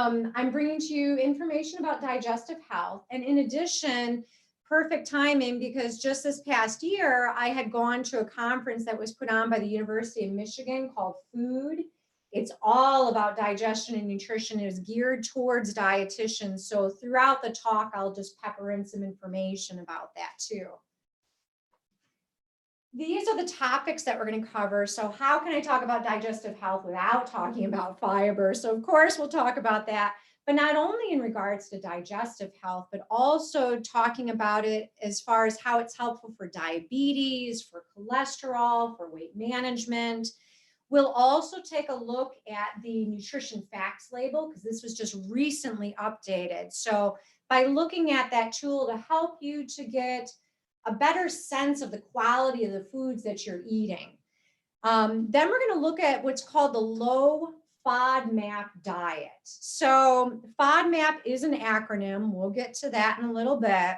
I'm bringing to you information about digestive health. And in addition, perfect timing, because just this past year, I had gone to a conference that was put on by the University of Michigan called Food. It's all about digestion and nutrition. It is geared towards dietitians. So throughout the talk, I'll just pepper in some information about that too. These are the topics that we're going to cover. So how can I talk about digestive health without talking about fiber? So of course we'll talk about that, but not only in regards to digestive health, but also talking about it as far as how it's helpful for diabetes, for cholesterol, for weight management. We'll also take a look at the nutrition facts label, because this was just recently updated. So by looking at that tool to help you to get a better sense of the quality of the foods that you're eating. Then we're going to look at what's called the low FODMAP diet. So FODMAP is an acronym. We'll get to that in a little bit.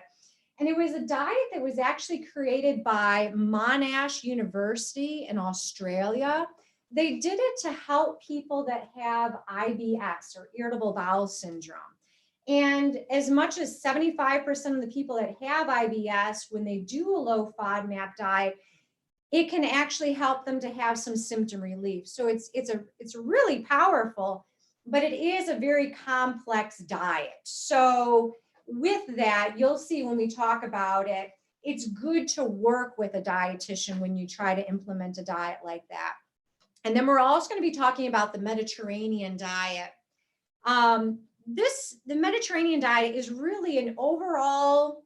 And it was a diet that was actually created by Monash University in Australia. They did it to help people that have IBS, or irritable bowel syndrome. And as much as 75% of the people that have IBS, when they do a low FODMAP diet, it can actually help them to have some symptom relief. So it's really powerful, but it is a very complex diet. So with that, you'll see when we talk about it, it's good to work with a dietitian when you try to implement a diet like that. And then we're also going to be talking about the Mediterranean diet. The Mediterranean diet is really an overall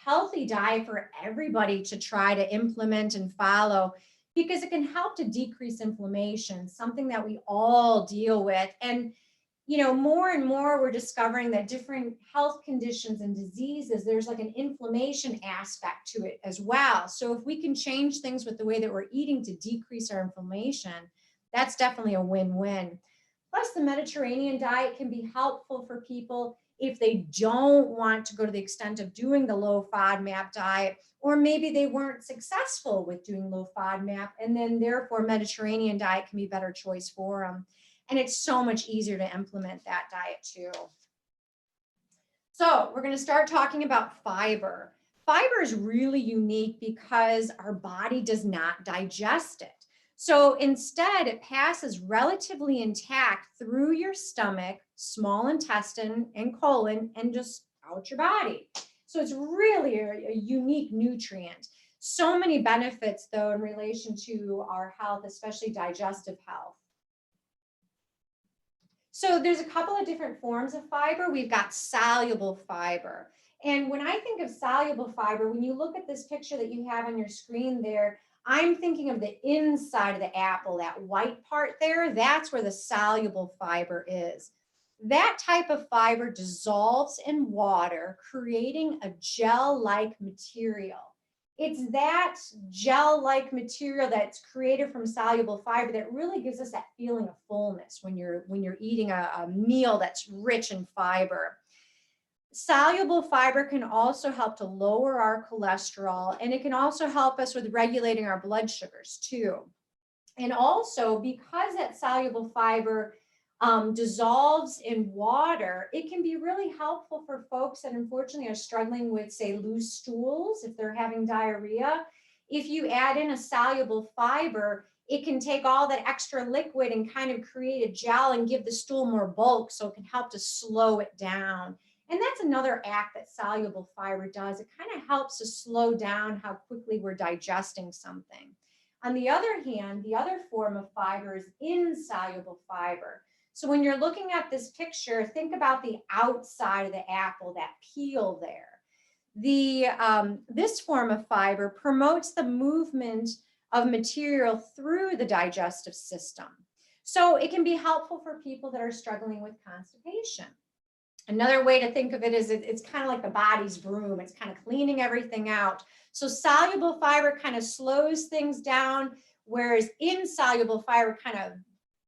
healthy diet for everybody to try to implement and follow, because it can help to decrease inflammation, something that we all deal with. And, you know, more and more we're discovering that different health conditions and diseases, there's like an inflammation aspect to it as well. So if we can change things with the way that we're eating to decrease our inflammation, that's definitely a win-win. Plus, the Mediterranean diet can be helpful for people if they don't want to go to the extent of doing the low FODMAP diet, or maybe they weren't successful with doing low FODMAP, and then therefore Mediterranean diet can be a better choice for them. And it's so much easier to implement that diet too. So we're going to start talking about fiber. Fiber is really unique because our body does not digest it. So instead, it passes relatively intact through your stomach, small intestine, and colon, and just out your body. So it's really a unique nutrient. So many benefits, though, in relation to our health, especially digestive health. So there's a couple of different forms of fiber. We've got soluble fiber. And when I think of soluble fiber, when you look at this picture that you have on your screen there, I'm thinking of the inside of the apple, that white part there. That's where the soluble fiber is. That type of fiber dissolves in water, creating a gel-like material. It's that gel-like material that's created from soluble fiber that really gives us that feeling of fullness when you're eating a meal that's rich in fiber. Soluble fiber can also help to lower our cholesterol, and it can also help us with regulating our blood sugars too. And also, because that soluble fiber dissolves in water, it can be really helpful for folks that unfortunately are struggling with, say, loose stools, if they're having diarrhea. If you add in a soluble fiber, it can take all that extra liquid and kind of create a gel and give the stool more bulk, so it can help to slow it down. And that's another act that soluble fiber does. It kind of helps to slow down how quickly we're digesting something. On the other hand, the other form of fiber is insoluble fiber. So when you're looking at this picture, think about the outside of the apple, that peel there. This form of fiber promotes the movement of material through the digestive system. So it can be helpful for people that are struggling with constipation. Another way to think of it is it's kind of like the body's broom. It's kind of cleaning everything out. So soluble fiber kind of slows things down, whereas insoluble fiber kind of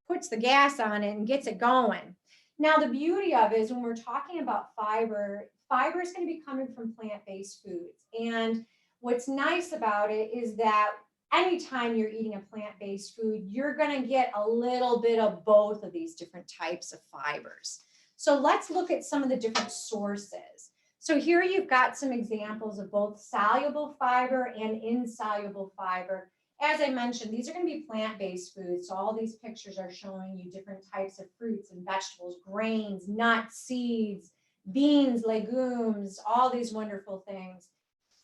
puts the gas on it and gets it going. Now, the beauty of it is when we're talking about fiber, fiber is going to be coming from plant-based foods. And what's nice about it is that anytime you're eating a plant-based food, you're going to get a little bit of both of these different types of fibers. So let's look at some of the different sources. So here you've got some examples of both soluble fiber and insoluble fiber. As I mentioned, these are going to be plant-based foods. So all these pictures are showing you different types of fruits and vegetables, grains, nuts, seeds, beans, legumes, all these wonderful things.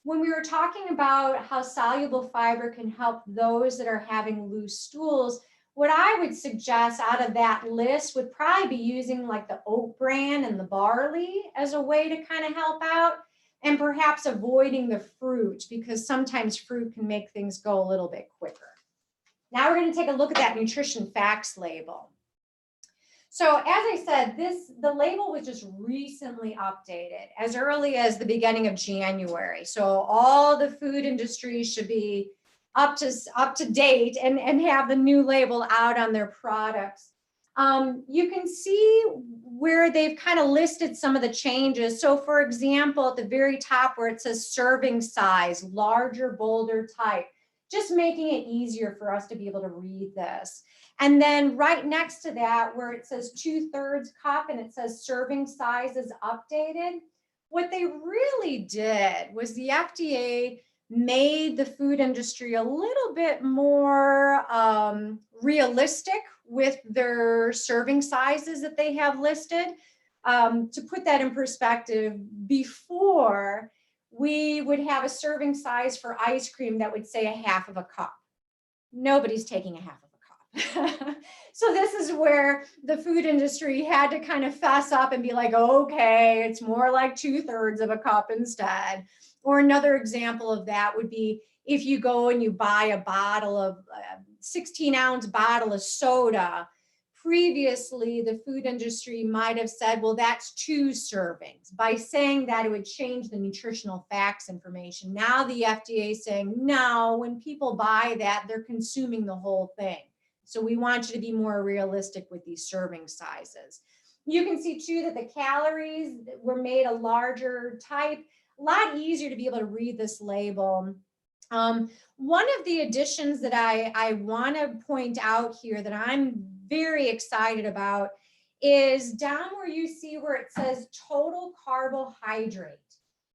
When we were talking about how soluble fiber can help those that are having loose stools, what I would suggest out of that list would probably be using like the oat bran and the barley as a way to kind of help out, and perhaps avoiding the fruit, because sometimes fruit can make things go a little bit quicker. Now we're going to take a look at that nutrition facts label. So as I said, the label was just recently updated as early as the beginning of January. So all the food industry should be up to date and have the new label out on their products. You can see where they've kind of listed some of the changes. So for example, at the very top where it says serving size, larger, bolder type, just making it easier for us to be able to read this. And then right next to that where it says 2/3 cup and it says serving size is updated, what they really did was the FDA made the food industry a little bit more realistic with their serving sizes that they have listed. To put that in perspective, before we would have a serving size for ice cream that would say 1/2 of a cup. Nobody's taking 1/2 of a cup. So this is where the food industry had to kind of fess up and be like, okay, it's more like 2/3 of a cup instead. Or another example of that would be if you go and you buy a bottle of 16-ounce bottle of soda. Previously, the food industry might have said, well, that's 2 servings. By saying that, it would change the nutritional facts information. Now the FDA is saying, no, when people buy that, they're consuming the whole thing. So we want you to be more realistic with these serving sizes. You can see too that the calories were made a larger type, a lot easier to be able to read this label. One of the additions that I want to point out here that I'm very excited about is down where you see where it says total carbohydrate.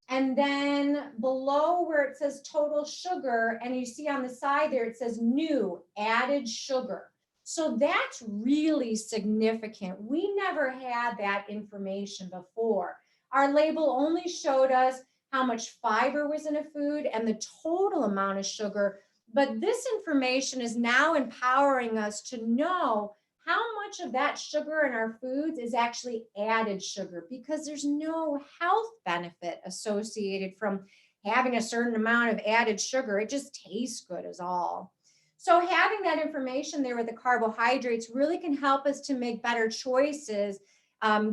And then below where it says total sugar, and you see on the side there, it says new added sugar. So that's really significant. We never had that information before. Our label only showed us how much fiber was in a food and the total amount of sugar. But this information is now empowering us to know how much of that sugar in our foods is actually added sugar, because there's no health benefit associated from having a certain amount of added sugar. It just tastes good is all. So having that information there with the carbohydrates really can help us to make better choices,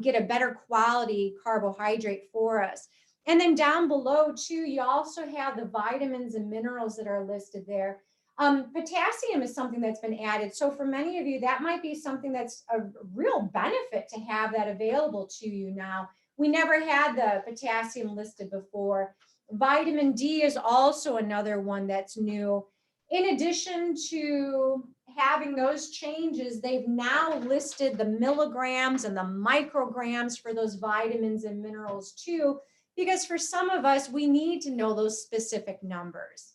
get a better quality carbohydrate for us. And then down below too, you also have the vitamins and minerals that are listed there. Potassium is something that's been added. So for many of you, that might be something that's a real benefit to have that available to you now. We never had the potassium listed before. Vitamin D is also another one that's new. In addition to having those changes, they've now listed the milligrams and the micrograms for those vitamins and minerals too, because for some of us, we need to know those specific numbers.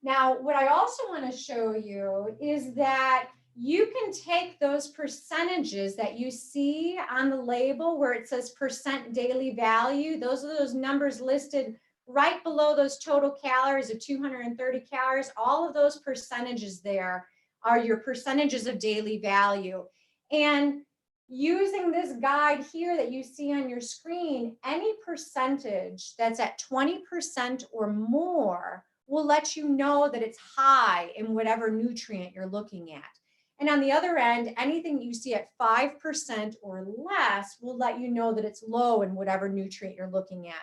Now, what I also want to show you is that you can take those percentages that you see on the label where it says percent daily value. Those are those numbers listed right below those total calories of 230 calories. All of those percentages there are your percentages of daily value. And using this guide here that you see on your screen, any percentage that's at 20% or more will let you know that it's high in whatever nutrient you're looking at. And on the other end, anything you see at 5% or less will let you know that it's low in whatever nutrient you're looking at.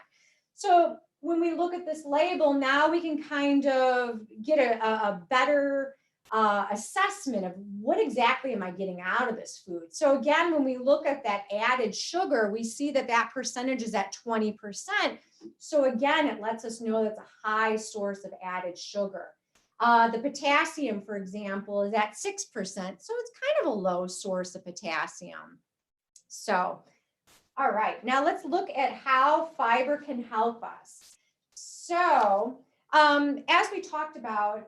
So when we look at this label, now we can kind of get a better assessment of what exactly am I getting out of this food. So again, when we look at that added sugar, we see that that percentage is at 20%. So again, it lets us know that's a high source of added sugar. The potassium, for example, is at 6%. So it's kind of a low source of potassium. So, all right, now let's look at how fiber can help us. So, as we talked about,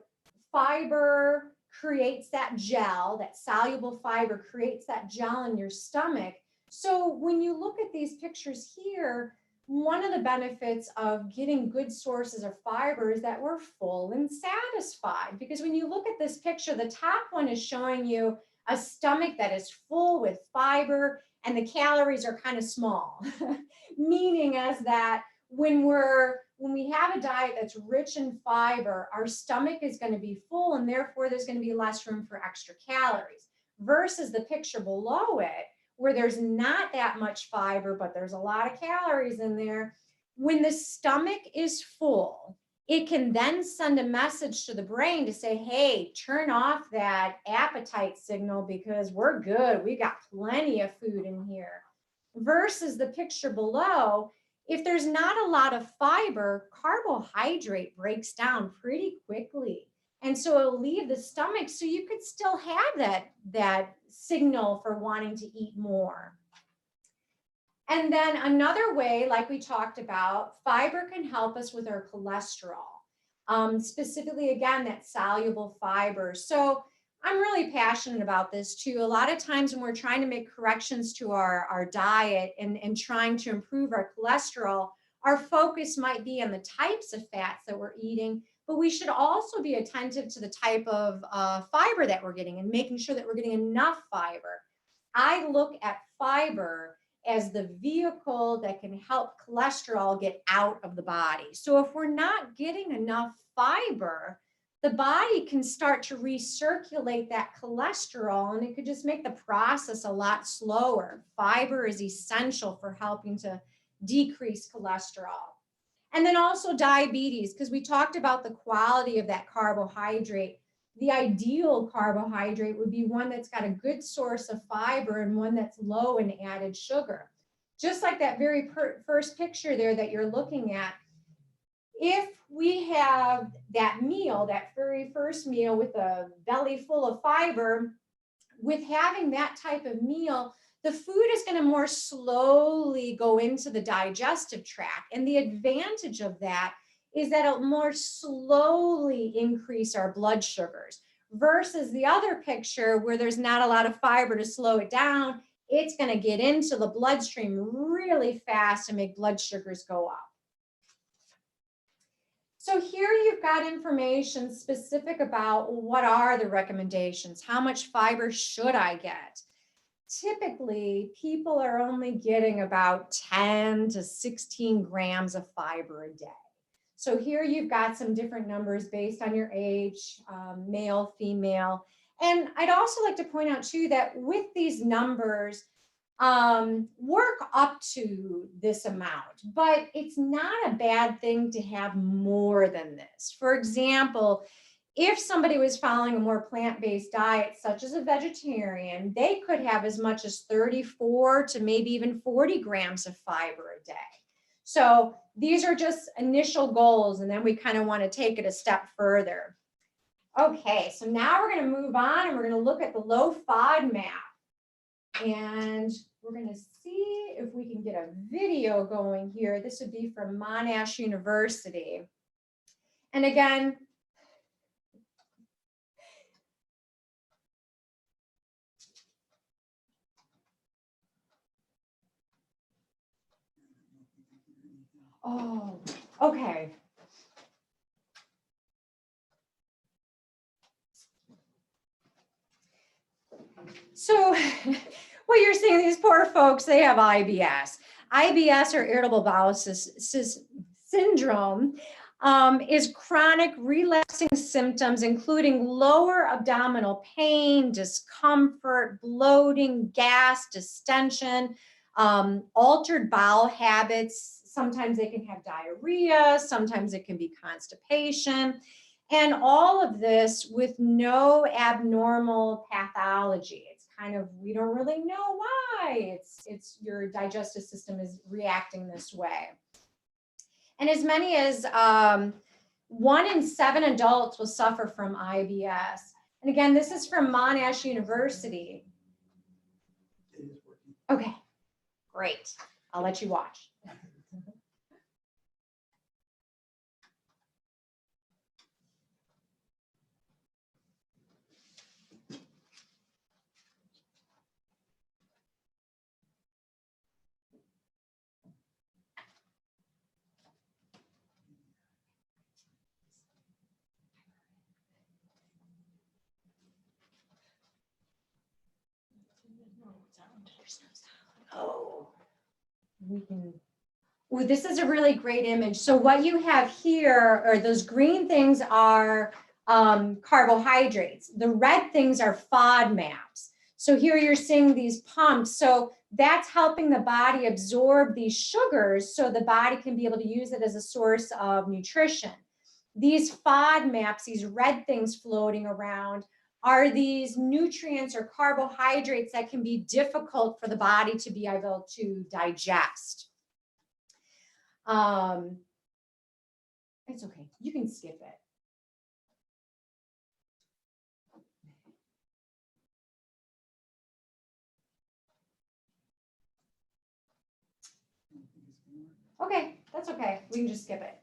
fiber creates that gel, that soluble fiber creates that gel in your stomach. So when you look at these pictures here, one of the benefits of getting good sources of fiber is that we're full and satisfied. Because when you look at this picture, the top one is showing you a stomach that is full with fiber and the calories are kind of small, meaning as that when we have a diet that's rich in fiber, our stomach is going to be full and therefore there's going to be less room for extra calories versus the picture below it where there's not that much fiber, but there's a lot of calories in there. When the stomach is full, it can then send a message to the brain to say, hey, turn off that appetite signal because we're good. We got plenty of food in here. Versus the picture below, if there's not a lot of fiber, carbohydrate breaks down pretty quickly. And so it'll leave the stomach so you could still have that signal for wanting to eat more. And then another way, like we talked about, fiber can help us with our cholesterol, specifically, again, that soluble fiber. So I'm really passionate about this too. A lot of times when we're trying to make corrections to our diet and trying to improve our cholesterol, our focus might be on the types of fats that we're eating, but we should also be attentive to the type of fiber that we're getting and making sure that we're getting enough fiber. I look at fiber as the vehicle that can help cholesterol get out of the body. So if we're not getting enough fiber, the body can start to recirculate that cholesterol and it could just make the process a lot slower. Fiber is essential for helping to decrease cholesterol. And then also diabetes, because we talked about the quality of that carbohydrate. The ideal carbohydrate would be one that's got a good source of fiber and one that's low in added sugar. Just like that very first picture there that you're looking at, if we have that meal, that very first meal with a belly full of fiber, with having that type of meal, the food is going to more slowly go into the digestive tract. And the advantage of that is that it'll more slowly increase our blood sugars versus the other picture where there's not a lot of fiber to slow it down. It's going to get into the bloodstream really fast and make blood sugars go up. So here you've got information specific about what are the recommendations. How much fiber should I get? Typically, people are only getting about 10 to 16 grams of fiber a day. So here you've got some different numbers based on your age, male, female. And I'd also like to point out too that with these numbers, work up to this amount, but it's not a bad thing to have more than this. For example, if somebody was following a more plant-based diet, such as a vegetarian, they could have as much as 34 to maybe even 40 grams of fiber a day. So these are just initial goals, and then we kind of want to take it a step further. Okay, so now we're going to move on and we're going to look at the low FODMAP. And we're going to see if we can get a video going here. This would be from Monash University. And again, oh, okay. So what you're seeing, these poor folks, they have IBS. IBS, or irritable bowel syndrome, is chronic relapsing symptoms, including lower abdominal pain, discomfort, bloating, gas, distension, altered bowel habits. Sometimes they can have diarrhea, sometimes it can be constipation, and all of this with no abnormal pathology. It's kind of, we don't really know why it's your digestive system is reacting this way. And as many as 1 in 7 adults will suffer from IBS. And again, this is from Monash University. Okay. Great. I'll let you watch. Oh, we can. Ooh, this is a really great image. So what you have here, or those green things, are carbohydrates. The red things are FODMAPs. So here you're seeing these pumps. So that's helping the body absorb these sugars so the body can be able to use it as a source of nutrition. These FODMAPs, these red things floating around, are these nutrients or carbohydrates that can be difficult for the body to be able to digest. It's okay, you can skip it. Okay, that's okay, we can just skip it.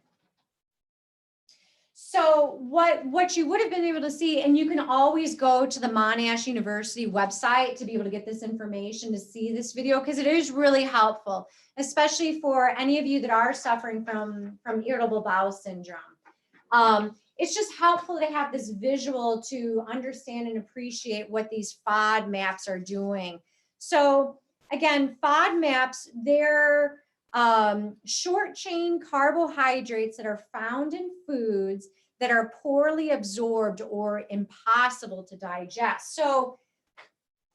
So what you would have been able to see, and you can always go to the Monash University website to be able to get this information, to see this video, because it is really helpful, especially for any of you that are suffering from irritable bowel syndrome. It's just helpful to have this visual to understand and appreciate what these FODMAPs are doing. So again, FODMAPs, they're short chain carbohydrates that are found in foods that are poorly absorbed or impossible to digest. So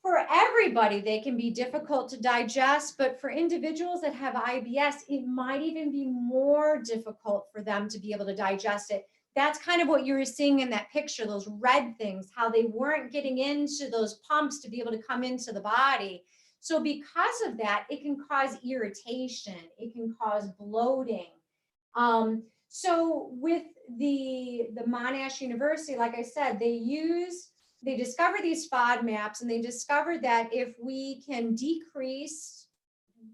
for everybody, they can be difficult to digest, but for individuals that have IBS, it might even be more difficult for them to be able to digest it. That's kind of what you were seeing in that picture, those red things, how they weren't getting into those pumps to be able to come into the body. So because of that, it can cause irritation, it can cause bloating. So with the Monash University, like I said, they discover these FODMAPs, and they discovered that if we can decrease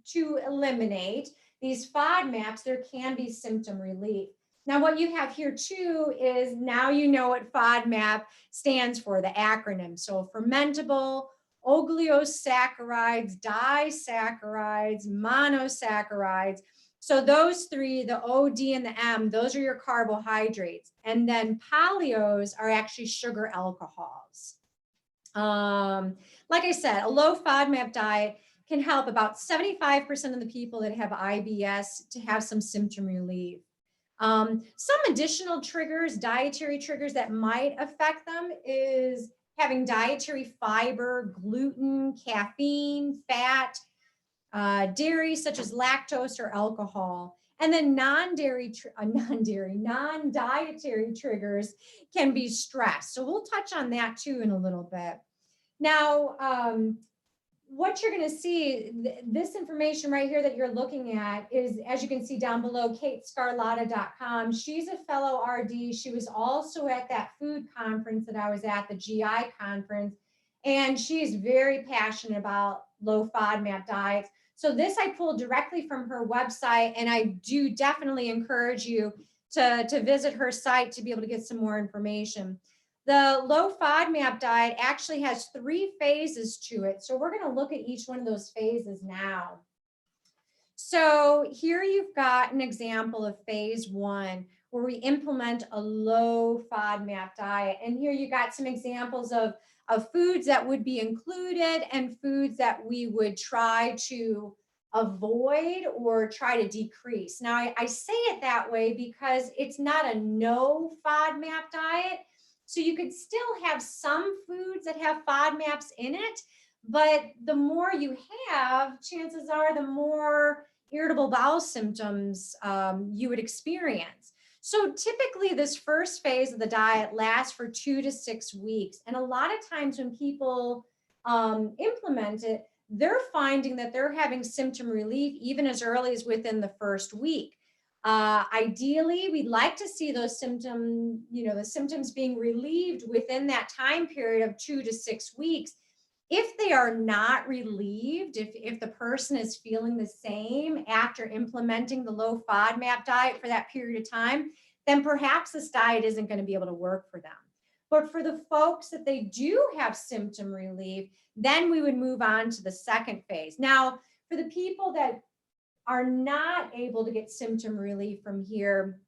to eliminate these FODMAPs, there can be symptom relief. Now, what you have here too is, now you know what FODMAP stands for, the acronym. So fermentable oligosaccharides, disaccharides, monosaccharides. So those three, the O, D, and the M, those are your carbohydrates. And then polyols are actually sugar alcohols. Like I said, a low FODMAP diet can help about 75% of the people that have IBS to have some symptom relief. Some additional triggers, dietary triggers that might affect them is having dietary fiber, gluten, caffeine, fat, dairy such as lactose or alcohol. And then non-dietary triggers can be stress. So we'll touch on that too in a little bit. Now, what you're going to see, this information right here that you're looking at is, as you can see down below, katescarlotta.com. She's a fellow RD. She was also at that food conference that I was at, the GI conference, and she's very passionate about low FODMAP diets. So this I pulled directly from her website, and I do definitely encourage you to visit her site to be able to get some more information. The low FODMAP diet actually has 3 phases to it. So we're going to look at each one of those phases now. So here you've got an example of phase 1, where we implement a low FODMAP diet. And here you got some examples of foods that would be included and foods that we would try to avoid or try to decrease. Now, I say it that way because it's not a no FODMAP diet. So you could still have some foods that have FODMAPs in it, but the more you have, chances are the more irritable bowel symptoms you would experience. So typically this first phase of the diet lasts for 2 to 6 weeks. And a lot of times when people implement it, they're finding that they're having symptom relief even as early as within the first week. Ideally, we'd like to see those symptoms, the symptoms being relieved within that time period of 2 to 6 weeks. If they are not relieved, if the person is feeling the same after implementing the low FODMAP diet for that period of time, then perhaps this diet isn't going to be able to work for them. But for the folks that they do have symptom relief, then we would move on to the second phase. Now, for the people that are not able to get symptom relief from here,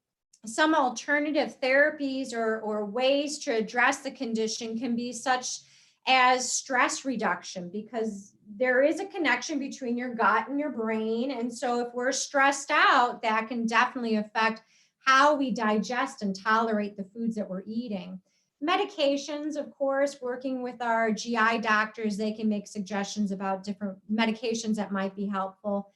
some alternative therapies or ways to address the condition can be such as stress reduction, because there is a connection between your gut and your brain. And so if we're stressed out, that can definitely affect how we digest and tolerate the foods that we're eating. Medications, of course, working with our GI doctors, they can make suggestions about different medications that might be helpful.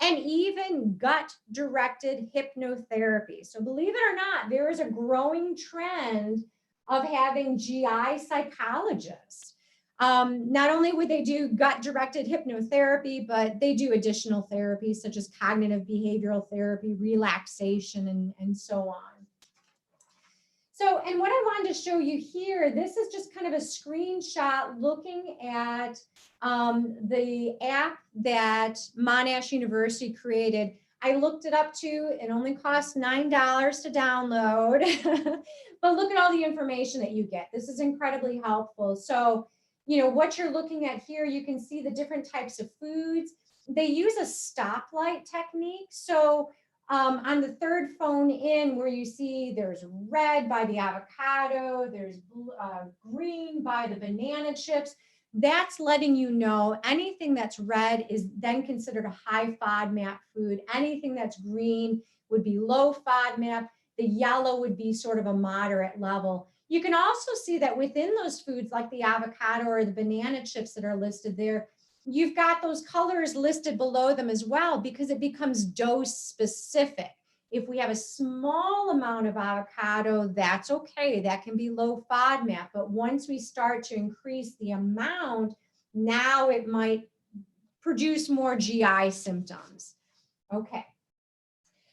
And even gut-directed hypnotherapy. So believe it or not, there is a growing trend of having GI psychologists. Not only would they do gut-directed hypnotherapy, but they do additional therapies such as cognitive behavioral therapy, relaxation, and so on. So, and what I wanted to show you here, this is just kind of a screenshot looking at the app that Monash University created. I looked it up too. It only costs $9 to download, but look at all the information that you get. This is incredibly helpful. So, you know, what you're looking at here, you can see the different types of foods. They use a stoplight technique. So on the third phone in, where you see there's red by the avocado, there's green by the banana chips, that's letting you know anything that's red is then considered a high FODMAP food. Anything that's green would be low FODMAP. The yellow would be sort of a moderate level. You can also see that within those foods, like the avocado or the banana chips that are listed there, you've got those colors listed below them as well, because it becomes dose specific. If we have a small amount of avocado, that's okay. That can be low FODMAP. But once we start to increase the amount, now it might produce more GI symptoms. Okay.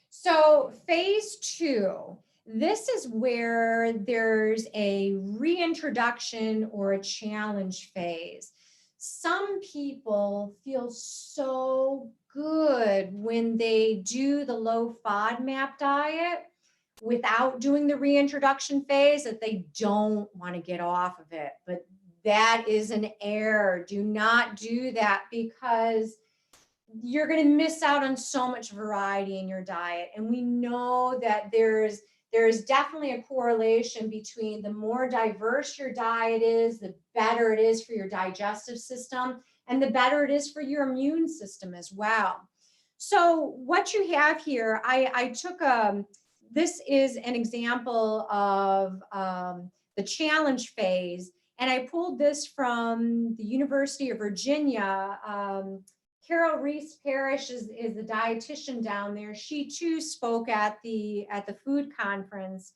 So phase 2, this is where there's a reintroduction or a challenge phase. Some people feel so good when they do the low FODMAP diet without doing the reintroduction phase that they don't want to get off of it. But that is an error. Do not do that, because you're going to miss out on so much variety in your diet. And we know that there's definitely a correlation between the more diverse your diet is, the better it is for your digestive system, and the better it is for your immune system as well. So what you have here, I took this is an example of the challenge phase, and I pulled this from the University of Virginia. Carol Reese Parrish is the dietitian down there. She too spoke at the food conference.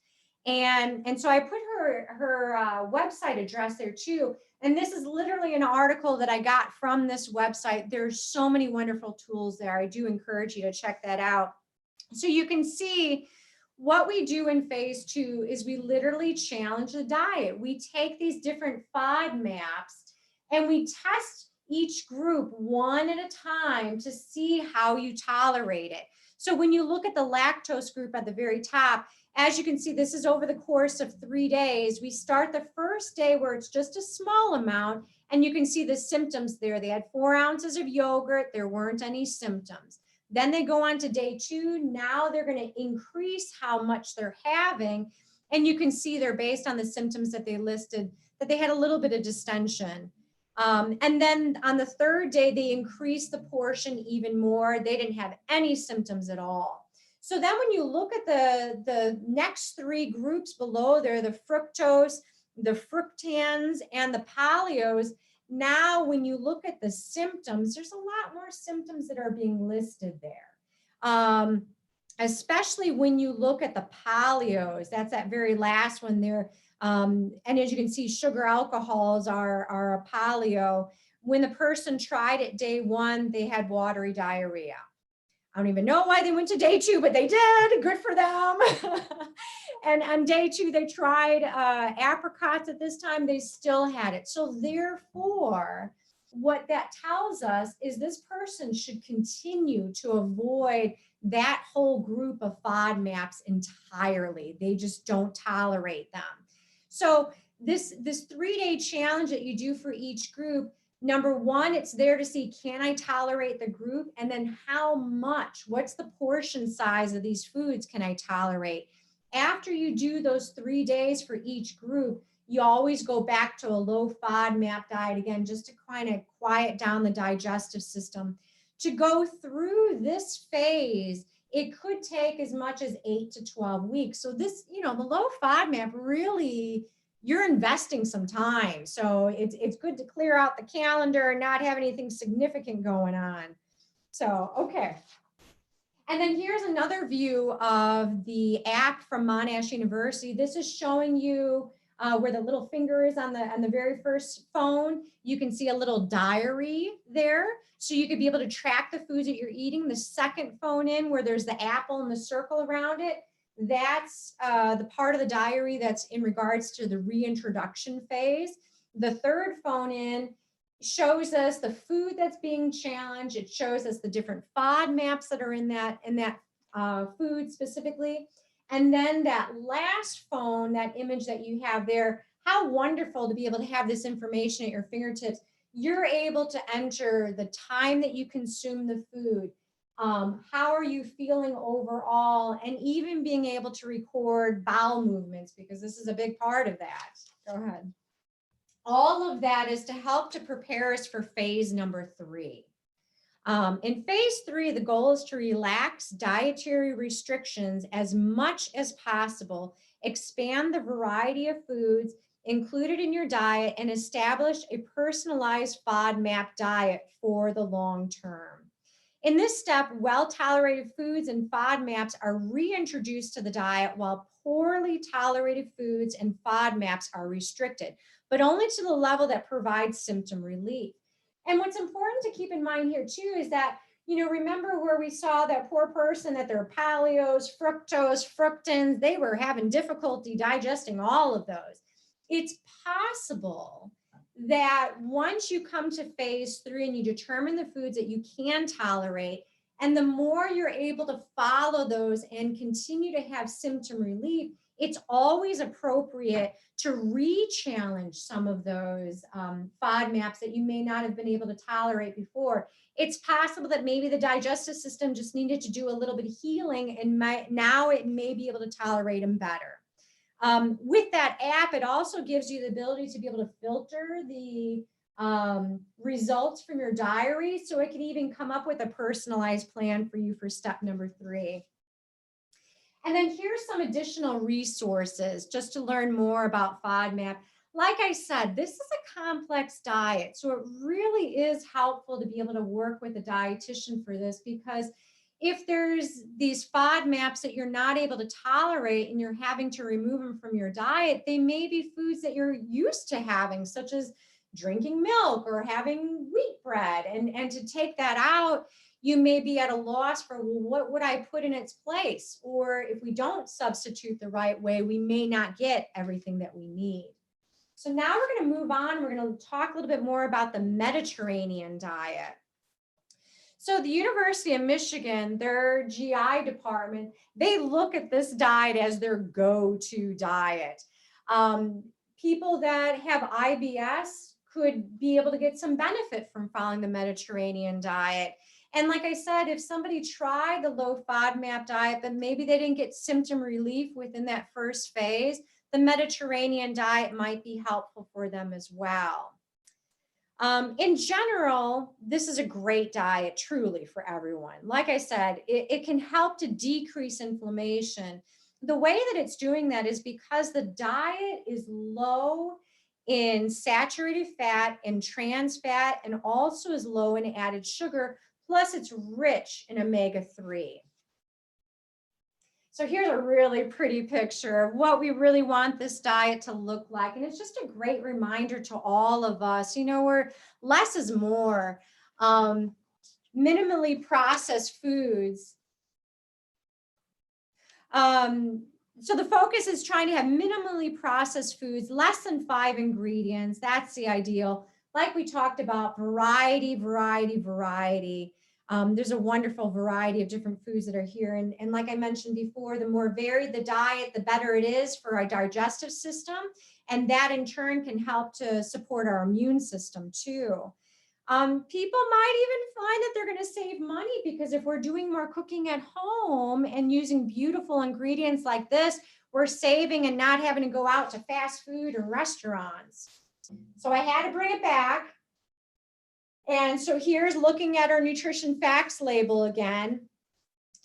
And so I put her website address there too. And this is literally an article that I got from this website. There's so many wonderful tools there. I do encourage you to check that out. So you can see what we do in phase 2 is we literally challenge the diet. We take these different FODMAPs and we test each group one at a time to see how you tolerate it. So when you look at the lactose group at the very top, as you can see, this is over the course of 3 days. We start the first day where it's just a small amount, and you can see the symptoms there. They had 4 ounces of yogurt. There weren't any symptoms. Then they go on to day 2. Now they're going to increase how much they're having. And you can see they're based on the symptoms that they listed, that they had a little bit of distension. And then on the 3rd day, they increased the portion even more. They didn't have any symptoms at all. So then when you look at the next 3 groups below there, the fructose, the fructans, and the polyos, now when you look at the symptoms, there's a lot more symptoms that are being listed there. Especially when you look at the polyos, that's that very last one there. And as you can see, sugar alcohols are a polyo. When the person tried it day 1, they had watery diarrhea. don't even know why they went to day 2, but they did. Good for them. And on day 2, they tried apricots. At this time, they still had it. So therefore, what that tells us is this person should continue to avoid that whole group of FODMAPs entirely. They just don't tolerate them. So this 3-day challenge that you do for each group, number one, it's there to see, can I tolerate the group? And then how much, what's the portion size of these foods can I tolerate? After you do those 3 days for each group, you always go back to a low FODMAP diet again, just to kind of quiet down the digestive system. To go through this phase, it could take as much as 8 to 12 weeks. So this, the low FODMAP really, you're investing some time. So it's good to clear out the calendar and not have anything significant going on. So, okay. And then here's another view of the app from Monash University. This is showing you where the little finger is on the very first phone. You can see a little diary there. So you could be able to track the foods that you're eating. The second phone in, where there's the apple and the circle around it, that's the part of the diary that's in regards to the reintroduction phase. The third phone in shows us the food that's being challenged. It shows us the different FODMAPs that are in that food specifically. And then that last phone, that image that you have there, how wonderful to be able to have this information at your fingertips. You're able to enter the time that you consume the food. How are you feeling overall? And even being able to record bowel movements, because this is a big part of that. Go ahead. All of that is to help to prepare us for phase number 3. In phase 3, the goal is to relax dietary restrictions as much as possible, expand the variety of foods included in your diet, and establish a personalized FODMAP diet for the long term. In this step, well-tolerated foods and FODMAPs are reintroduced to the diet, while poorly tolerated foods and FODMAPs are restricted, but only to the level that provides symptom relief. And what's important to keep in mind here too is that, remember where we saw that poor person that their paleos, fructose, fructans, they were having difficulty digesting all of those. It's possible that once you come to phase 3 and you determine the foods that you can tolerate, and the more you're able to follow those and continue to have symptom relief, it's always appropriate to re-challenge some of those FODMAPs that you may not have been able to tolerate before. It's possible that maybe the digestive system just needed to do a little bit of healing, and now it may be able to tolerate them better. With that app, it also gives you the ability to be able to filter the results from your diary, so it can even come up with a personalized plan for you for step number 3. And then here's some additional resources just to learn more about FODMAP. Like I said, this is a complex diet, so it really is helpful to be able to work with a dietitian for this, because if there's these FODMAPs that you're not able to tolerate and you're having to remove them from your diet, they may be foods that you're used to having, such as drinking milk or having wheat bread. And to take that out, you may be at a loss for, well, what would I put in its place? Or if we don't substitute the right way, we may not get everything that we need. So now we're going to move on. We're going to talk a little bit more about the Mediterranean diet. So the University of Michigan, their GI department, they look at this diet as their go-to diet. People that have IBS could be able to get some benefit from following the Mediterranean diet. And like I said, if somebody tried the low FODMAP diet, but maybe they didn't get symptom relief within that first phase, the Mediterranean diet might be helpful for them as well. In general, this is a great diet, truly, for everyone. Like I said, it can help to decrease inflammation. The way that it's doing that is because the diet is low in saturated fat and trans fat, and also is low in added sugar, plus it's rich in omega-3. So here's a really pretty picture of what we really want this diet to look like. And it's just a great reminder to all of us, where less is more. minimally processed foods. So the focus is trying to have minimally processed foods, less than 5 ingredients. That's the ideal. Like we talked about, variety. There's a wonderful variety of different foods that are here. And like I mentioned before, the more varied the diet, the better it is for our digestive system. And that in turn can help to support our immune system too. People might even find that they're going to save money, because if we're doing more cooking at home and using beautiful ingredients like this, we're saving and not having to go out to fast food or restaurants. So I had to bring it back. And so here's looking at our nutrition facts label again.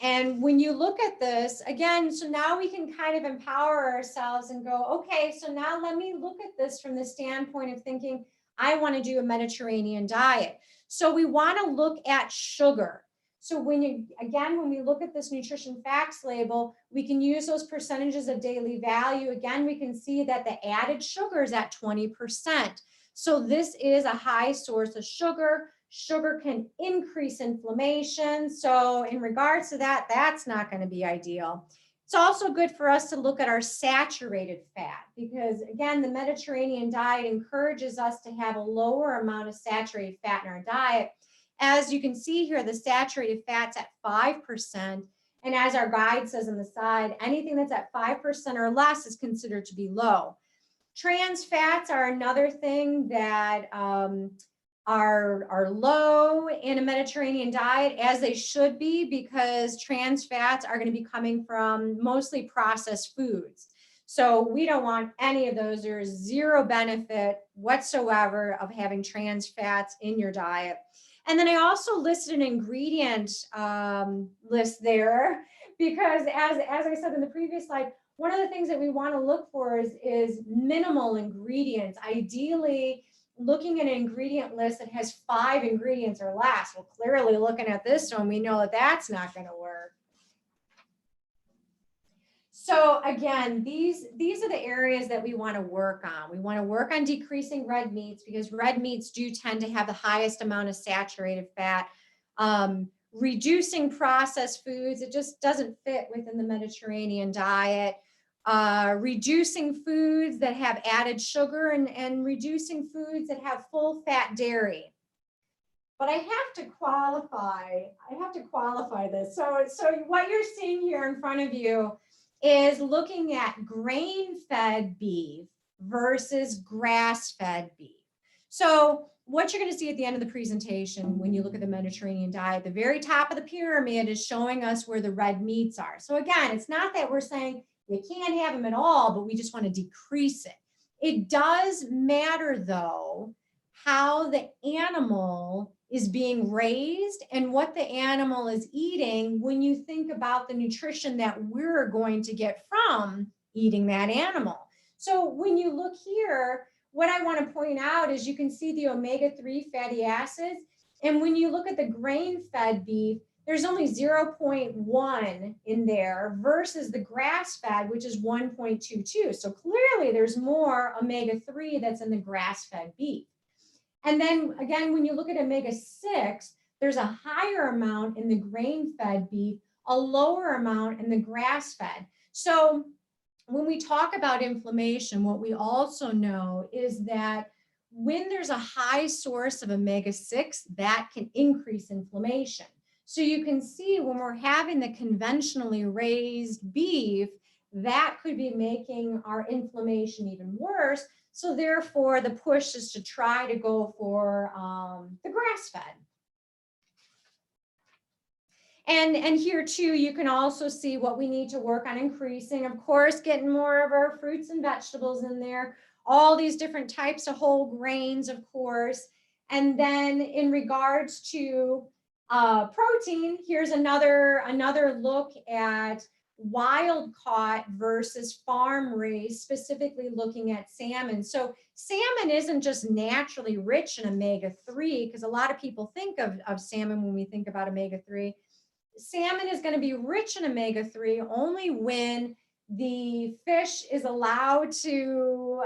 And when you look at this again, so now we can kind of empower ourselves and go, okay, so now let me look at this from the standpoint of thinking, I want to do a Mediterranean diet. So we want to look at sugar. So when we look at this nutrition facts label, we can use those percentages of daily value. Again, we can see that the added sugar is at 20%. So this is a high source of sugar. Sugar can increase inflammation. So in regards to that, that's not going to be ideal. It's also good for us to look at our saturated fat, because again, the Mediterranean diet encourages us to have a lower amount of saturated fat in our diet. As you can see here, the saturated fat's at 5%. And as our guide says on the side, anything that's at 5% or less is considered to be low. Trans fats are another thing that are low in a Mediterranean diet, as they should be, because trans fats are going to be coming from mostly processed foods. So we don't want any of those. There's zero benefit whatsoever of having trans fats in your diet. And then I also listed an ingredient list there, because as I said in the previous slide, one of the things that we want to look for is minimal ingredients. Ideally, looking at an ingredient list that has 5 ingredients or less. Well, clearly looking at this one, we know that that's not going to work. So again, these are the areas that we want to work on. We want to work on decreasing red meats, because red meats do tend to have the highest amount of saturated fat. Reducing processed foods, it just doesn't fit within the Mediterranean diet. Reducing foods that have added sugar, and reducing foods that have full fat dairy. But I have to qualify this. So what you're seeing here in front of you is looking at grain-fed beef versus grass-fed beef. So what you're going to see at the end of the presentation, when you look at the Mediterranean diet, the very top of the pyramid is showing us where the red meats are. So again, it's not that we're saying you can't have them at all, but we just want to decrease it. It does matter, though, how the animal is being raised and what the animal is eating when you think about the nutrition that we're going to get from eating that animal. So when you look here, what I want to point out is you can see the omega-3 fatty acids. And when you look at the grain-fed beef, there's only 0.1 in there versus the grass-fed, which is 1.22. So clearly there's more omega-3 that's in the grass-fed beef. And then again, when you look at omega-6, there's a higher amount in the grain-fed beef, a lower amount in the grass-fed. So when we talk about inflammation, what we also know is that when there's a high source of omega-6, that can increase inflammation. So you can see when we're having the conventionally raised beef, that could be making our inflammation even worse. So therefore, the push is to try to go for the grass-fed. And here too, you can also see what we need to work on increasing. Of course, getting more of our fruits and vegetables in there, all these different types of whole grains, of course. And then in regards to protein, here's another look at wild caught versus farm raised, specifically looking at salmon. So salmon isn't just naturally rich in omega-3, because a lot of people think of salmon when we think about omega-3. Salmon is going to be rich in omega-3 only when the fish is allowed to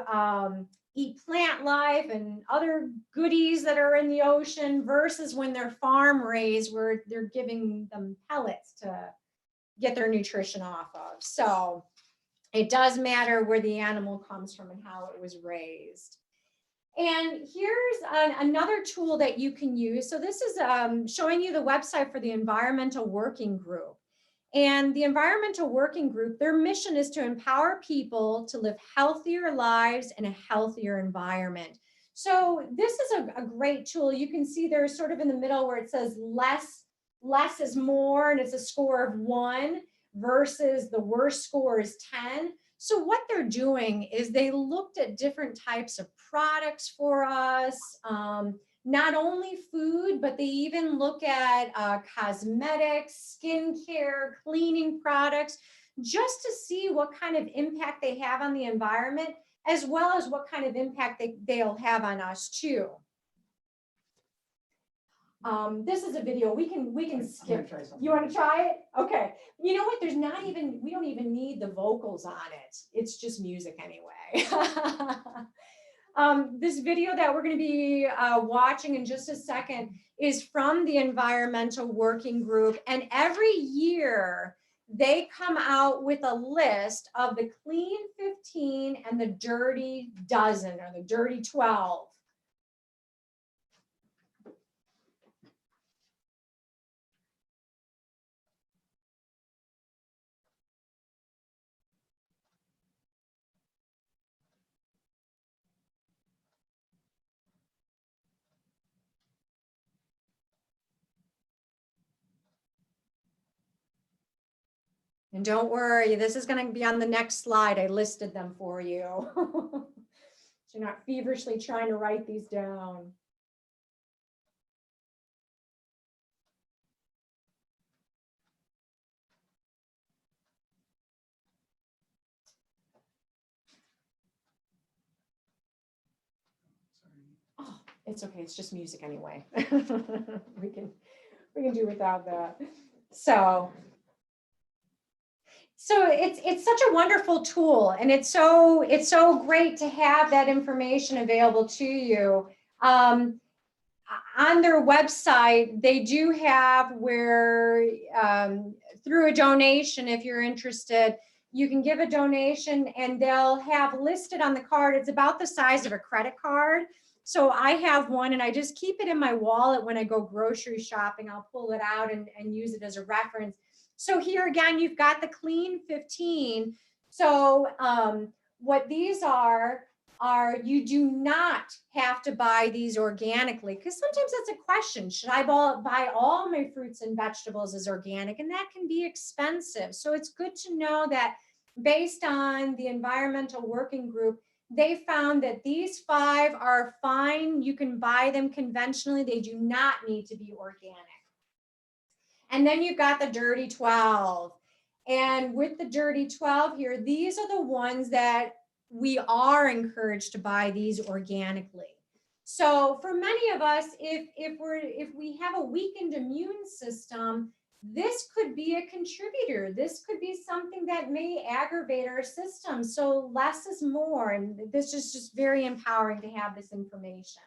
eat plant life and other goodies that are in the ocean versus when they're farm raised where they're giving them pellets to get their nutrition off of. So it does matter where the animal comes from and how it was raised. And here's another tool that you can use. So this is showing you the website for the Environmental Working Group. And the Environmental Working Group, their mission is to empower people to live healthier lives in a healthier environment. So this is a great tool. You can see there's sort of in the middle where it says less is more, and it's a score of 1 versus the worst score is 10. So what they're doing is they looked at different types of products for us, not only food, but they even look at cosmetics, skincare, cleaning products, just to see what kind of impact they have on the environment, as well as what kind of impact they'll have on us too. This is a video we can skip. You want to try it? Okay. You know what? We don't even need the vocals on it. It's just music anyway. This video that we're going to be watching in just a second is from the Environmental Working Group. And every year they come out with a list of the clean 15 and the dirty dozen, or the dirty 12. And don't worry, this is going to be on the next slide. I listed them for you. So you're not feverishly trying to write these down. Oh, it's okay. It's just music anyway. we can do without that. So it's such a wonderful tool, and it's so great to have that information available to you. On their website, they do have where through a donation, if you're interested, you can give a donation, and they'll have listed on the card, it's about the size of a credit card. So I have one, and I just keep it in my wallet when I go grocery shopping. I'll pull it out and use it as a reference. So here again, you've got the clean 15. So what these are you do not have to buy these organically, because sometimes that's a question. Should I buy all my fruits and vegetables as organic? And that can be expensive. So it's good to know that based on the Environmental Working Group, they found that these 5 are fine. You can buy them conventionally. They do not need to be organic. And then you've got the dirty 12. And with the dirty 12 here, these are the ones that we are encouraged to buy these organically. So for many of us, if we have a weakened immune system, this could be a contributor. This could be something that may aggravate our system. So less is more. And this is just very empowering to have this information.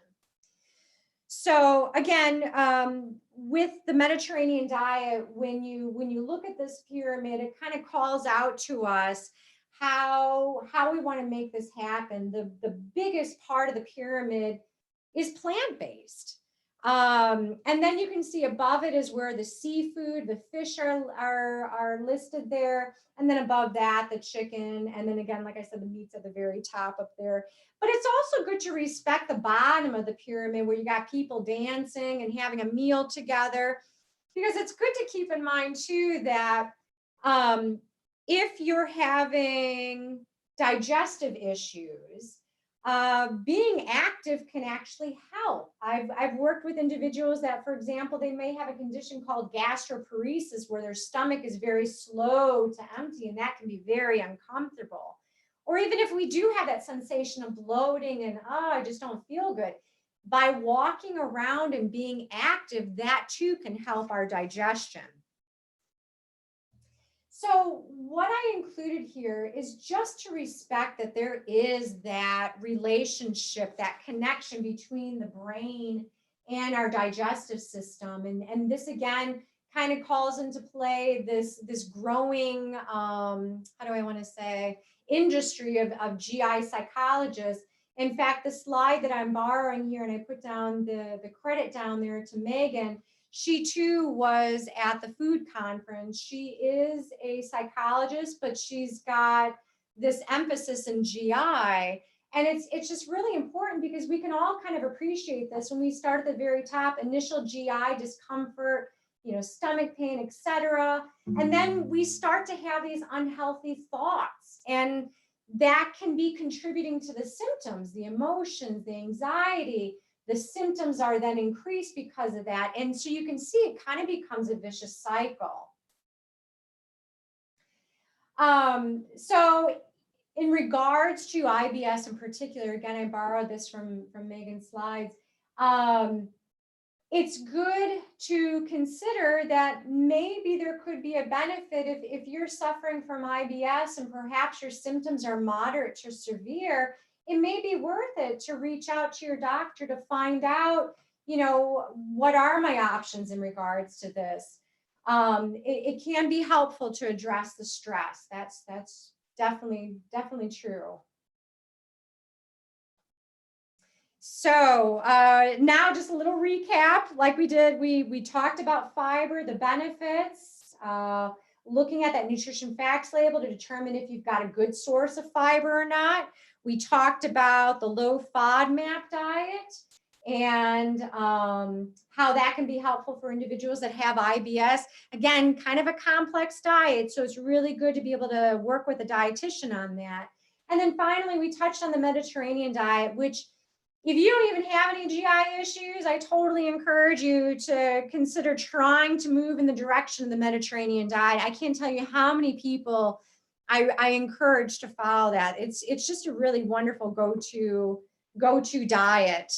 So again, with the Mediterranean diet, when you look at this pyramid, it kind of calls out to us how we want to make this happen. The biggest part of the pyramid is plant-based. And then you can see above it is where the seafood, the fish are listed there. And then above that, the chicken. And then again, like I said, the meat's at the very top up there. But it's also good to respect the bottom of the pyramid where you got people dancing and having a meal together, because it's good to keep in mind too that if you're having digestive issues, being active can actually help. I've worked with individuals that, for example, they may have a condition called gastroparesis where their stomach is very slow to empty, and that can be very uncomfortable. Or even if we do have that sensation of bloating and, oh, I just don't feel good, by walking around and being active, that too can help our digestion. So what I included here is just to respect that there is that relationship, that connection between the brain and our digestive system. And this again kind of calls into play this growing, how do I want to say, industry of GI psychologists. In fact, the slide that I'm borrowing here, and I put down the credit down there to Megan, she too was at the food conference. She is a psychologist, but she's got this emphasis in GI. And it's just really important because we can all kind of appreciate this when we start at the very top, initial GI discomfort, stomach pain, etc. And then we start to have these unhealthy thoughts. And that can be contributing to the symptoms, the emotions, the anxiety. The symptoms are then increased because of that. And so you can see it kind of becomes a vicious cycle. So in regards to IBS in particular, again, I borrowed this from Megan's slides. It's good to consider that maybe there could be a benefit if you're suffering from IBS and perhaps your symptoms are moderate to severe. It may be worth it to reach out to your doctor to find out, what are my options in regards to this. It can be helpful to address the stress. That's definitely true. So now just a little recap, like we did, we talked about fiber, the benefits, looking at that nutrition facts label to determine if you've got a good source of fiber or not. We talked about the low FODMAP diet and how that can be helpful for individuals that have IBS. Again, kind of a complex diet, so it's really good to be able to work with a dietitian on that. And then finally, we touched on the Mediterranean diet, which if you don't even have any GI issues, I totally encourage you to consider trying to move in the direction of the Mediterranean diet. I can't tell you how many people I encourage to follow that. It's just a really wonderful go-to diet.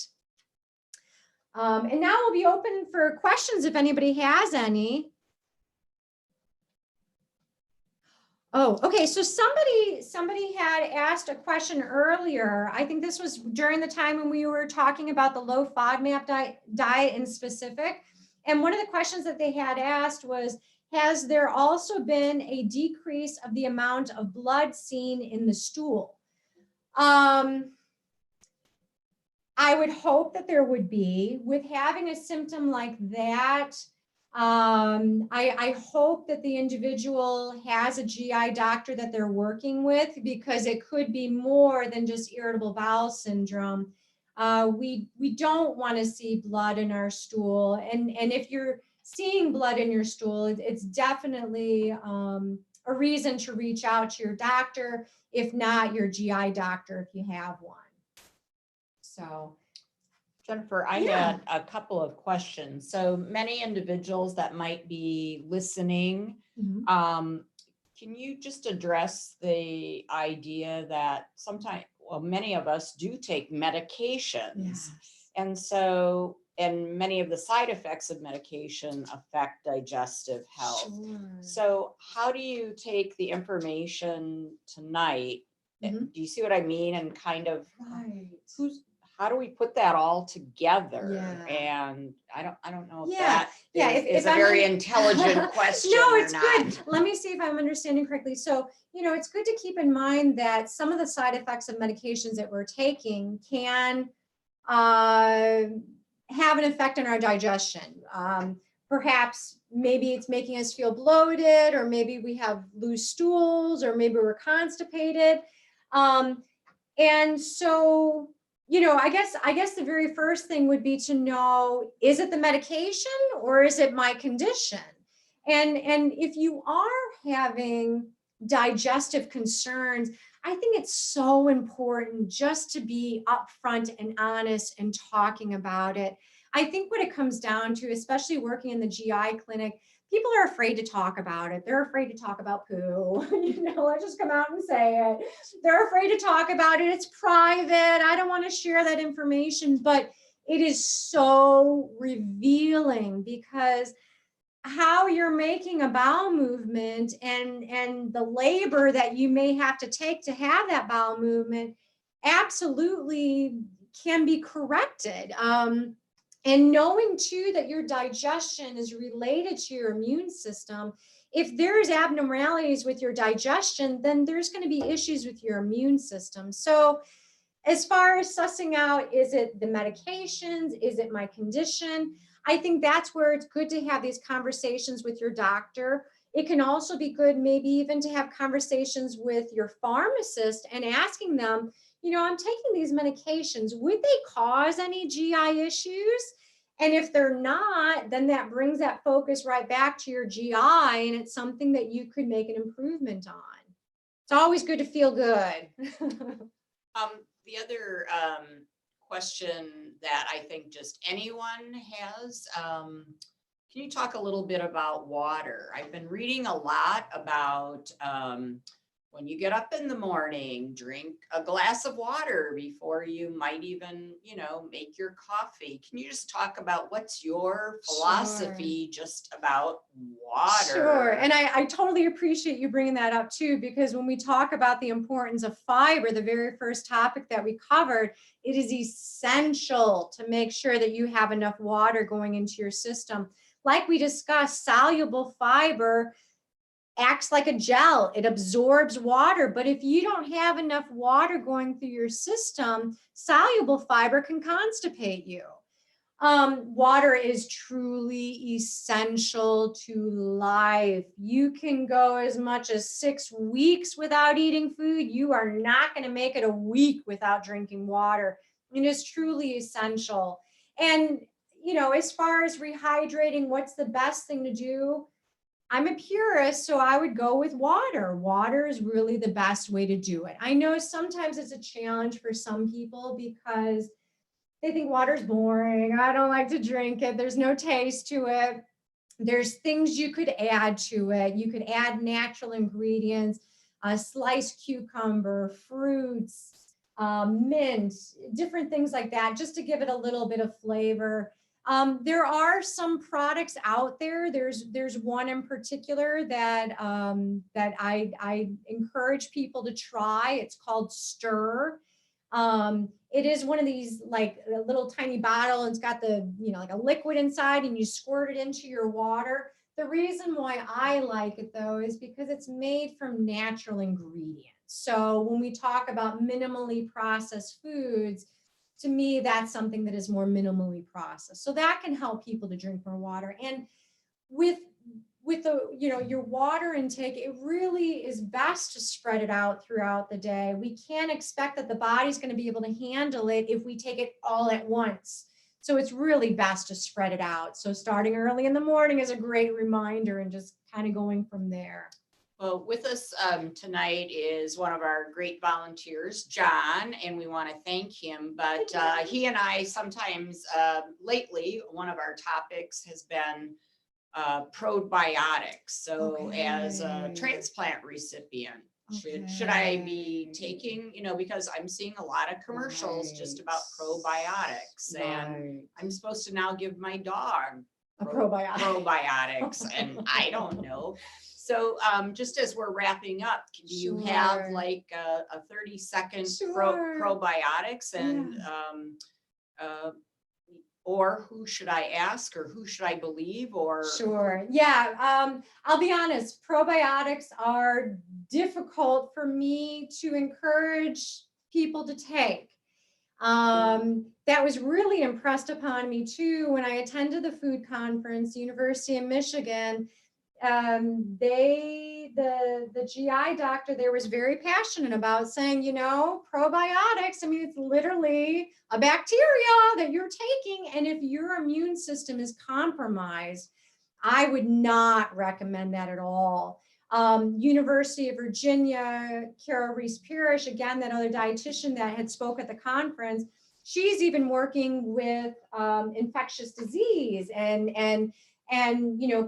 And now we'll be open for questions if anybody has any. Oh, okay. So somebody had asked a question earlier. I think this was during the time when we were talking about the low FODMAP diet in specific. And one of the questions that they had asked was, has there also been a decrease of the amount of blood seen in the stool? I would hope that there would be. With having a symptom like that, I hope that the individual has a GI doctor that they're working with, because it could be more than just irritable bowel syndrome. We don't want to see blood in our stool. And if you're seeing blood in your stool, it's definitely a reason to reach out to your doctor, if not your GI doctor, if you have one. So, Jennifer, I had a couple of questions. So many individuals that might be listening, can you just address the idea that sometimes, well, many of us do take medications, and so, and many of the side effects of medication affect digestive health. Sure. So how do you take the information tonight? Do you see what I mean? And kind of how do we put that all together? And I don't know if that is a very intelligent question. No, it's good. Let me see if I'm understanding correctly. So, it's good to keep in mind that some of the side effects of medications that we're taking can have an effect on our digestion. Perhaps maybe it's making us feel bloated, or maybe we have loose stools, or maybe we're constipated. And so, I guess the very first thing would be to know, is it the medication or is it my condition? And if you are having digestive concerns, I think it's so important just to be upfront and honest and talking about it. I think what it comes down to, especially working in the GI clinic, people are afraid to talk about it. They're afraid to talk about poo. Let's just come out and say it. They're afraid to talk about it. It's private. I don't want to share that information, but it is so revealing, because how how you're making a bowel movement and the labor that you may have to take to have that bowel movement absolutely can be corrected. And knowing too that your digestion is related to your immune system. If there's abnormalities with your digestion, then there's going to be issues with your immune system. So as far as sussing out, is it the medications? Is it my condition? I think that's where it's good to have these conversations with your doctor. It can also be good maybe even to have conversations with your pharmacist and asking them, I'm taking these medications. Would they cause any GI issues? And if they're not, then that brings that focus right back to your GI, and it's something that you could make an improvement on. It's always good to feel good. The other question that I think just anyone has, can you talk a little bit about water? I've been reading a lot about when you get up in the morning, drink a glass of water before you might even, make your coffee. Can you just talk about what's your philosophy just about water? Sure. And I totally appreciate you bringing that up too, because when we talk about the importance of fiber, the very first topic that we covered, it is essential to make sure that you have enough water going into your system. Like we discussed, soluble fiber acts like a gel. It absorbs water. But if you don't have enough water going through your system, soluble fiber can constipate you. Water is truly essential to life. You can go as much as 6 weeks without eating food. You are not going to make it a week without drinking water. It is truly essential. And, as far as rehydrating, what's the best thing to do? I'm a purist, so I would go with water. Water is really the best way to do it. I know sometimes it's a challenge for some people because they think water's boring. I don't like to drink it. There's no taste to it. There's things you could add to it. You could add natural ingredients, sliced cucumber, fruits, mint, different things like that, just to give it a little bit of flavor. There are some products out there. There's one in particular that I encourage people to try. It's called Stir. It is one of these like a little tiny bottle, and it's got the like a liquid inside, and you squirt it into your water. The reason why I like it though is because it's made from natural ingredients. So when we talk about minimally processed foods, to me, that's something that is more minimally processed. So that can help people to drink more water. And with the, your water intake, it really is best to spread it out throughout the day. We can't expect that the body's going to be able to handle it if we take it all at once. So it's really best to spread it out. So starting early in the morning is a great reminder, and just kind of going from there. Well, with us tonight is one of our great volunteers, John, and we want to thank him. But he and I sometimes, lately, one of our topics has been probiotics. So as a transplant recipient, should I be taking, because I'm seeing a lot of commercials just about probiotics, and I'm supposed to now give my dog probiotics, and I don't know. So just as we're wrapping up, do you have like a 30-second probiotics, and or who should I ask, or who should I believe, or? Sure. Yeah. I'll be honest, probiotics are difficult for me to encourage people to take. That was really impressed upon me too when I attended the food conference, University of Michigan. The GI doctor there was very passionate about saying, probiotics, I mean, it's literally a bacteria that you're taking. And if your immune system is compromised, I would not recommend that at all. University of Virginia, Carol Reese-Parrish, again, that other dietitian that had spoke at the conference, she's even working with infectious disease and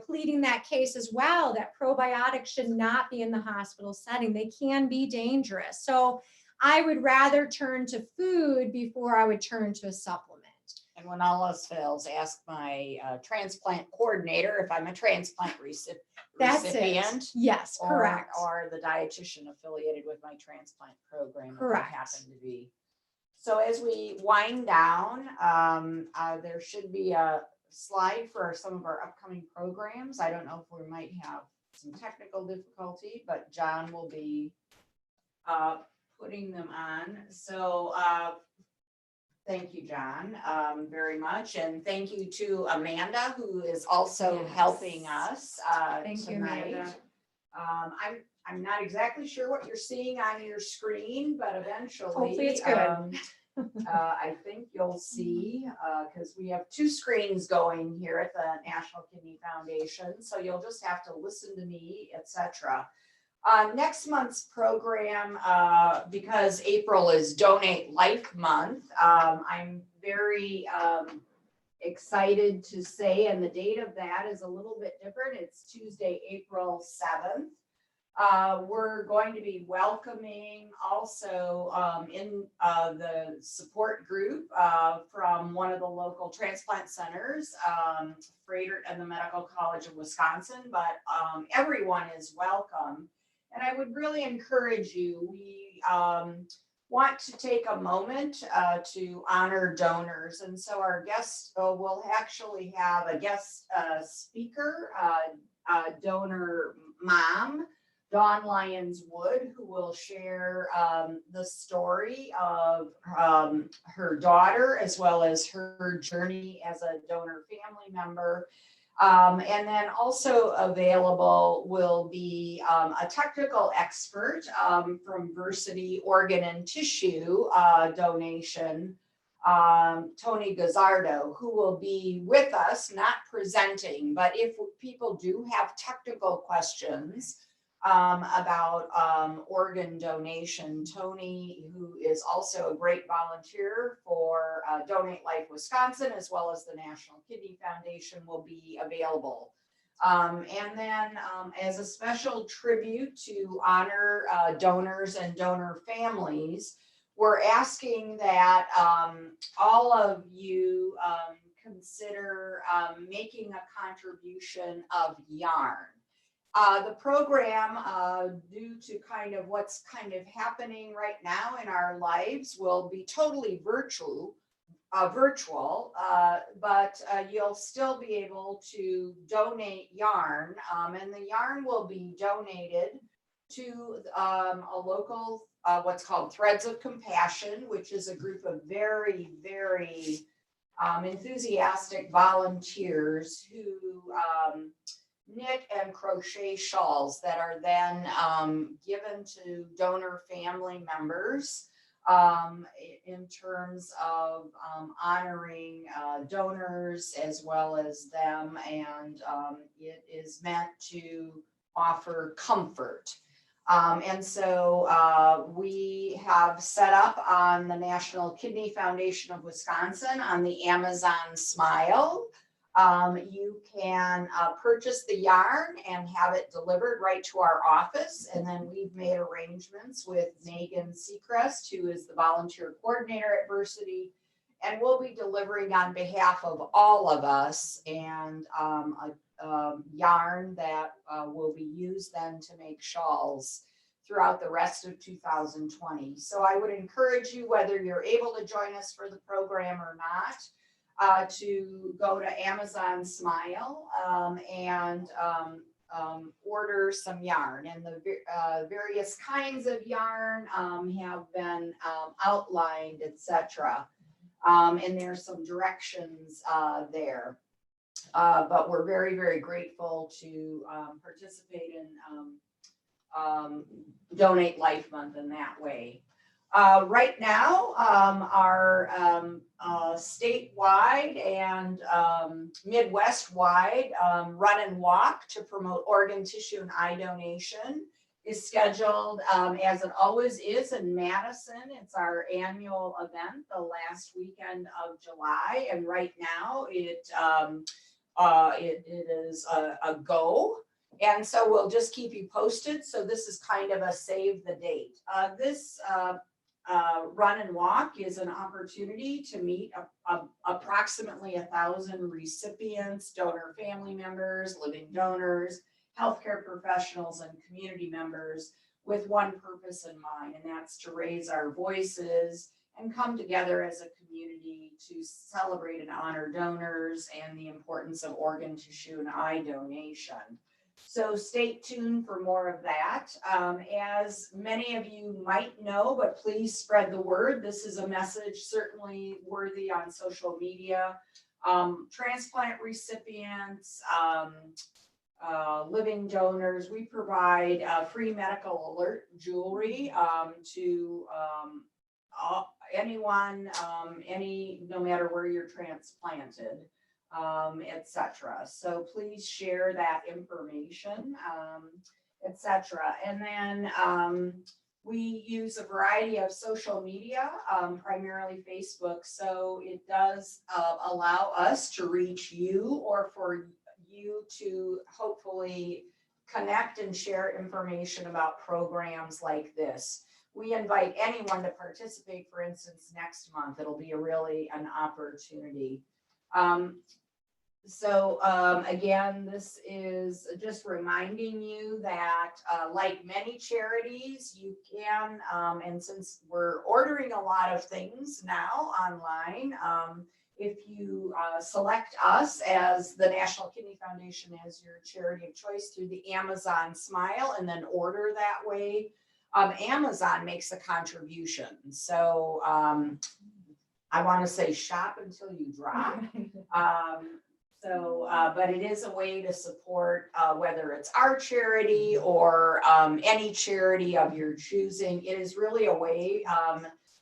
pleading that case as well, that probiotics should not be in the hospital setting. They can be dangerous. So I would rather turn to food before I would turn to a supplement. And when all else fails, ask my transplant coordinator if I'm a transplant That's recipient. it. Yes, or- correct. Or the dietitian affiliated with my transplant program. Correct. If I happen to be. So as we wind down, there should be a slide for some of our upcoming programs. I don't know if we might have some technical difficulty, but John will be putting them on. So thank you, John, very much. And thank you to Amanda, who is also Yes. helping us Thank you, tonight. Amanda. I'm not exactly sure what you're seeing on your screen, but eventually. Hopefully it's good. I think you'll see, because we have two screens going here at the National Kidney Foundation, so you'll just have to listen to me, etc. Next month's program, because April is Donate Life Month, I'm very excited to say, and the date of that is a little bit different. It's Tuesday, April 7th. We're going to be welcoming also in the support group from one of the local transplant centers, Freighter and the Medical College of Wisconsin, but everyone is welcome. And I would really encourage you, we want to take a moment to honor donors. And so our guest will actually have a guest speaker, donor mom, Dawn Lyons Wood, who will share the story of her daughter, as well as her journey as a donor family member. And then also available will be a technical expert from Versity Organ and Tissue Donation, Tony Gazzardo, who will be with us, not presenting, but if people do have technical questions about organ donation, Tony, who is also a great volunteer for Donate Life Wisconsin, as well as the National Kidney Foundation, will be available. And then as a special tribute to honor donors and donor families, we're asking that all of you consider making a contribution of yarn. The program, due to kind of what's kind of happening right now in our lives, will be totally virtual, but you'll still be able to donate yarn, and the yarn will be donated to a local, what's called Threads of Compassion, which is a group of very, very enthusiastic volunteers who knit and crochet shawls that are then given to donor family members in terms of honoring donors as well as them, and it is meant to offer comfort. And so we have set up on the National Kidney Foundation of Wisconsin on the Amazon Smile. You can purchase the yarn and have it delivered right to our office. And then we've made arrangements with Megan Seacrest, who is the volunteer coordinator at Versity, and we'll be delivering on behalf of all of us, and a yarn that will be used then to make shawls throughout the rest of 2020. So I would encourage you, whether you're able to join us for the program or not, to go to Amazon Smile and order some yarn. And the various kinds of yarn have been outlined, etc. And there's some directions there. But we're very, very grateful to participate in Donate Life Month in that way. Right now, our statewide and Midwest-wide run and walk to promote organ, tissue, and eye donation is scheduled, as it always is, in Madison. It's our annual event, the last weekend of July, and right now it is a go. And so we'll just keep you posted. So this is kind of a save the date. This run and walk is an opportunity to meet approximately 1,000 recipients, donor family members, living donors, healthcare professionals, and community members with one purpose in mind, and that's to raise our voices and come together as a community to celebrate and honor donors and the importance of organ, tissue, and eye donation. So stay tuned for more of that. As many of you might know, but please spread the word. This is a message certainly worthy on social media. Transplant recipients, living donors, we provide free medical alert jewelry to anyone, no matter where you're transplanted, etc. So please share that information, etc. And then we use a variety of social media, primarily Facebook. So it does allow us to reach you, or for you to hopefully connect and share information about programs like this. We invite anyone to participate. For instance, next month, it'll be an opportunity. Again, this is just reminding you that like many charities, you can, and since we're ordering a lot of things now online, if you select us as the National Kidney Foundation as your charity of choice through the Amazon Smile and then order that way, Amazon makes a contribution. So I want to say shop until you drop. But it is a way to support whether it's our charity or any charity of your choosing. It is really a way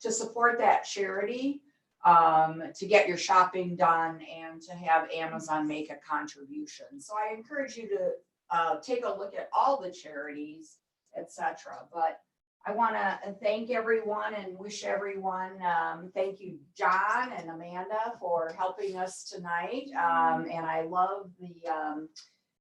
to support that charity, to get your shopping done and to have Amazon make a contribution. So I encourage you to take a look at all the charities, etc. But I want to thank everyone and wish everyone, thank you, John and Amanda, for helping us tonight. And I love the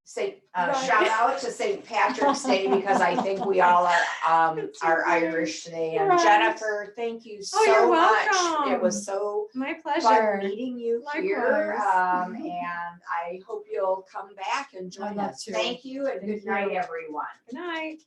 shout out to St. Patrick's Day, because I think we all are Irish today. And Jennifer, thank you so much. It was so my pleasure fun meeting you here. Likewise. And I hope you'll come back and join us. Thank you, and good night, everyone. Good night.